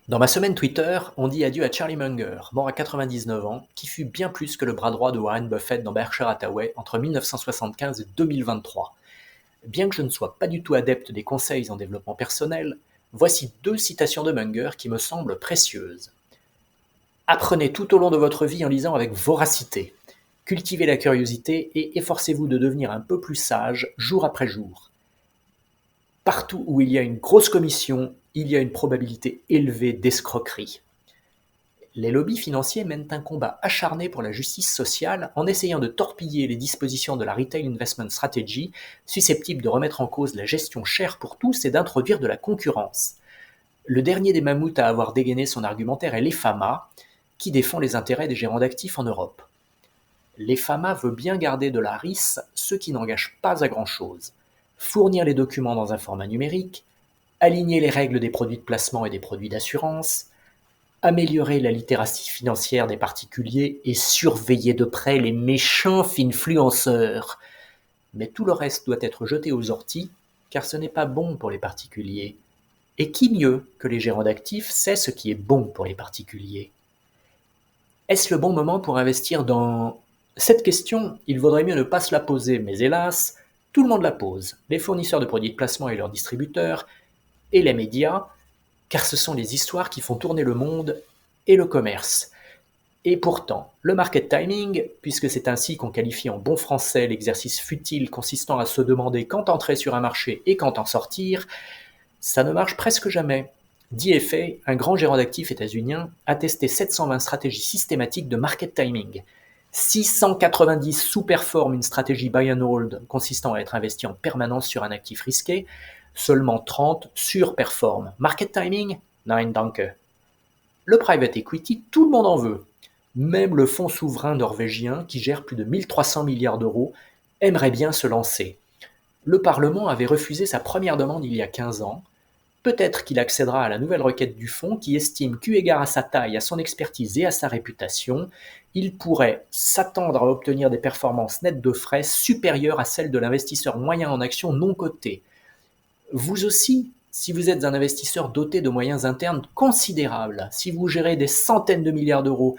Dans ma semaine Twitter, on dit adieu à Charlie Munger, mort à 99 ans, qui fut bien plus que le bras droit de Warren Buffett dans Berkshire Hathaway entre 1975 et 2023. Bien que je ne sois pas du tout adepte des conseils en développement personnel, voici deux citations de Munger qui me semblent précieuses. Apprenez tout au long de votre vie en lisant avec voracité. Cultivez la curiosité et efforcez-vous de devenir un peu plus sage jour après jour. Partout où il y a une grosse commission, il y a une probabilité élevée d'escroquerie. Les lobbies financiers mènent un combat acharné pour la justice sociale en essayant de torpiller les dispositions de la Retail Investment Strategy, susceptibles de remettre en cause la gestion chère pour tous et d'introduire de la concurrence. Le dernier des mammouths à avoir dégainé son argumentaire est l'EFAMA, qui défend les intérêts des gérants d'actifs en Europe. L'EFAMA veut bien garder de la RIS, ce qui n'engage pas à grand-chose. Fournir les documents dans un format numérique, aligner les règles des produits de placement et des produits d'assurance, améliorer la littératie financière des particuliers et surveiller de près les méchants finfluenceurs. Mais tout le reste doit être jeté aux orties, car ce n'est pas bon pour les particuliers. Et qui mieux que les gérants d'actifs sait ce qui est bon pour les particuliers? Est-ce le bon moment pour investir dans... Cette question, il vaudrait mieux ne pas se la poser, mais hélas, tout le monde la pose. Les fournisseurs de produits de placement et leurs distributeurs, et les médias, car ce sont les histoires qui font tourner le monde et le commerce. Et pourtant, le market timing, puisque c'est ainsi qu'on qualifie en bon français l'exercice futile consistant à se demander quand entrer sur un marché et quand en sortir, ça ne marche presque jamais. Dit et fait, un grand gérant d'actifs états-unien a testé 720 stratégies systématiques de market timing. 690 sous-performent une stratégie buy and hold consistant à être investi en permanence sur un actif risqué, seulement 30 surperforment. Market timing? Nein, danke. Le private equity, tout le monde en veut. Même le fonds souverain norvégien, qui gère plus de 1300 milliards d'euros, aimerait bien se lancer. Le Parlement avait refusé sa première demande il y a 15 ans. Peut-être qu'il accédera à la nouvelle requête du fonds qui estime qu'eu égard à sa taille, à son expertise et à sa réputation, il pourrait s'attendre à obtenir des performances nettes de frais supérieures à celles de l'investisseur moyen en actions non cotées. Vous aussi, si vous êtes un investisseur doté de moyens internes considérables, si vous gérez des centaines de milliards d'euros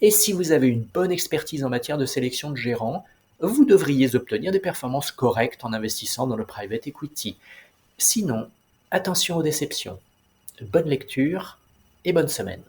et si vous avez une bonne expertise en matière de sélection de gérants, vous devriez obtenir des performances correctes en investissant dans le private equity. Sinon, attention aux déceptions. Bonne lecture et bonne semaine.